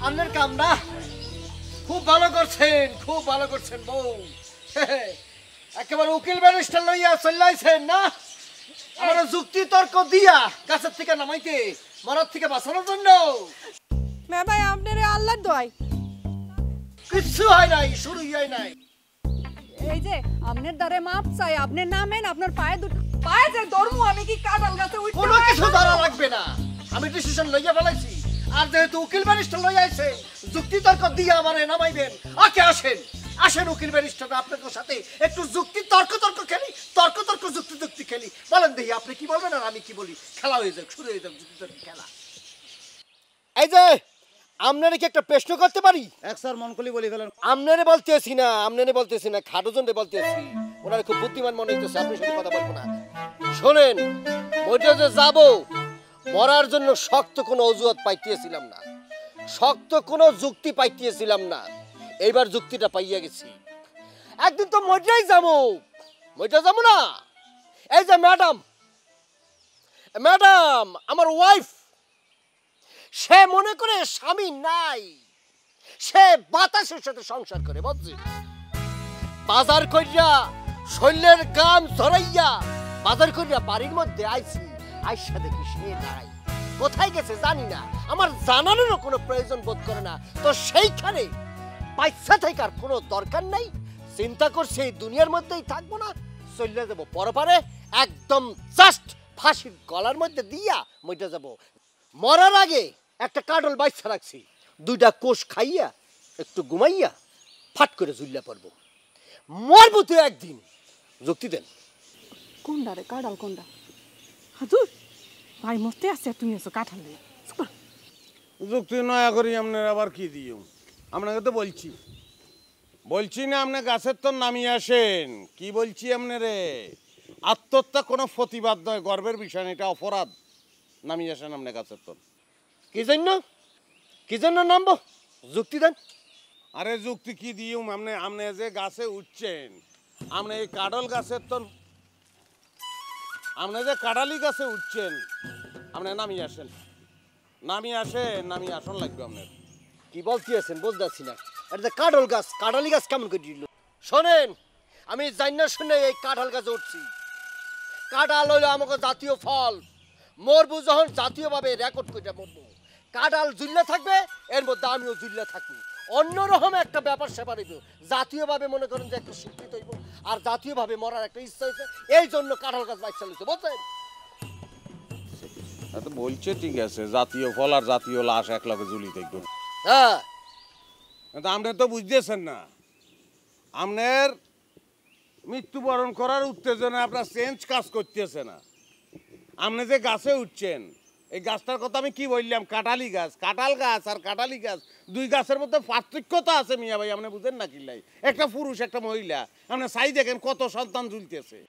আপনার কাম না খুব ভালো করছেন বউ একেবারে উকিল ব্যারিস্টার লইয়া চলাইছেন না আমার যুক্তি তর্ক দিয়া গাছের থেকে নামাইতে মরার থেকে বাঁচানোর জন্য মে ভাই আপনারে আল্লাহর দোয়াই কিচ্ছু হয় নাই শুরুই হয় নাই এই যে আপনার দ্বারে মাপ চাই আপনি নামেন আপনার পায়ে যে ধর্ম আমি কি কাঁঠাল গাছে উঠতে কোনো কিছু ধরা লাগবে না আমি ডিসিশন লইয়া ফেলাইছি আর যেহেতু উকিল ব্যারিস্টার লইয়া আইছে যুক্তি তর্ক দিয়ে আমারে নামাইবেন ওকে আসেন উকিল ব্যারিস্টার আপনাদের সাথে একটু যুক্তি তর্ক খেলি তর্ক যুক্তি খেলি বলেন দেখি আপনি কি বলবেন আর আমি কি বলি খেলা হয়ে যাক শুরু হয়ে যাক যুক্তি তর্ক খেলা এই যে আপনারে কি একটা প্রশ্ন করতে পারি এক স্যার মন কলি বলি ফেলেন আপনারে বলতেছি না খাটুজনরে বলতেছি ওনারে খুব বুদ্ধিমান মনে হইতেছে আপনার সাথে কথা বলবো না শোনেন ওইটা যে যাবো মরার জন্য শক্ত কোনো অজুহাত পাইতেছিলাম না শক্ত কোনো যুক্তি পাইতেছিলাম না এইবার যুক্তিটা পাইয়া গেছি একদিন তো মইটাই যাবো না এই যে ম্যাডাম আমার ওয়াইফ সে মনে করে স্বামী নাই সে বাতাসের সাথে সংসার করে বুঝছিস বাজার কইরা শৈলের গাম ধরাইয়া বাজার কইরা বাড়ির মধ্যে আইছি আইসা দেখি সে নাই কোথায় গেছে জানি না আমার জানানোরও কোনো প্রয়োজন বোধ করে না তো সেইখানে পয়সা থাকার কোনো দরকার নাই চিন্তা করছি এই দুনিয়ার মধ্যেই থাকবো না চলে যাবো পরপারে একদম জাস্ট ফাঁসির গলার মধ্যে দিয়া মইটা যাব মরার আগে একটা কাটল বাইসা রাখছি দুইটা কোষ খাইয়া একটু ঘুমাইয়া ফাট করে ঝুলিয়া পড়বো মরবো তো একদিন যুক্তি দেন কোনডা রে কাঁঠাল কোনডা হাজুর ভাই মস্তে আছে তুমি এসো কাঁঠাল নিয়ে যুক্তি নয়া করি আপনার আবার কি দিও আপনাকে তো বলছি না আপনি গাছের তো নামিয়ে আসেন কি বলছি আপনারে আত্মহত্যা কোনো প্রতিবাদ নয় গর্বের বিষয় না এটা অপরাধ নামিয়ে আসেন আপনি গাছের তো কি জন্য নামবো যুক্তি দেন আরে যুক্তি কি দিও আপনি যে গাছে উঠছেন আপনি এই কাঁঠাল গাছের তো আপনি যে কাঁঠালি গাছে উঠছেন আপনি নামিয়ে আসেন নামিয়ে আসন লাগবে আপনার কি বলতেছেন বুঝতেছি না এটা কাঁঠালি গাছ কেমন করে দিল শোনেন আমি জানি না শুনে এই কাঁঠাল গাছে উঠছি কাঁঠাল হইলো আমাকে জাতীয় ফল মরবু যখন জাতীয়ভাবে রেকর্ড করে মরবো কাঁঠাল জুল্লা থাকবে এর মধ্যে আমিও জুল্লা থাকি অন্যরকম একটা ব্যাপার স্যাপার হইব জাতীয়ভাবে মনে করেন যে একটা স্বীকৃত হইব আর জাতীয়ভাবে মরার একটা ইচ্ছা হয়েছে এই জন্য কাঁঠাল গাছ বাইক চালিয়েছে বুঝছেন বলছে ঠিক আছে জাতীয় ফল আর জাতীয় লাশ এক লগে ঝুলি থাকবে হ্যাঁ আপনি তো বুঝতেছেন না আপনার মৃত্যুবরণ করার উত্তেজনা আপনার চেঞ্জ কাজ করতেছে না আপনি যে গাছে উঠছেন এই গাছটার কথা আমি কি বললাম কাঁঠাল গাছ আর কাঁঠালি গাছ দুই গাছের মধ্যে পার্থক্য তো আছে মিয়া ভাই আপনি বুঝেন না কিলাই একটা পুরুষ একটা মহিলা আপনি চাই দেখেন কত সন্তান ঝুলতেছে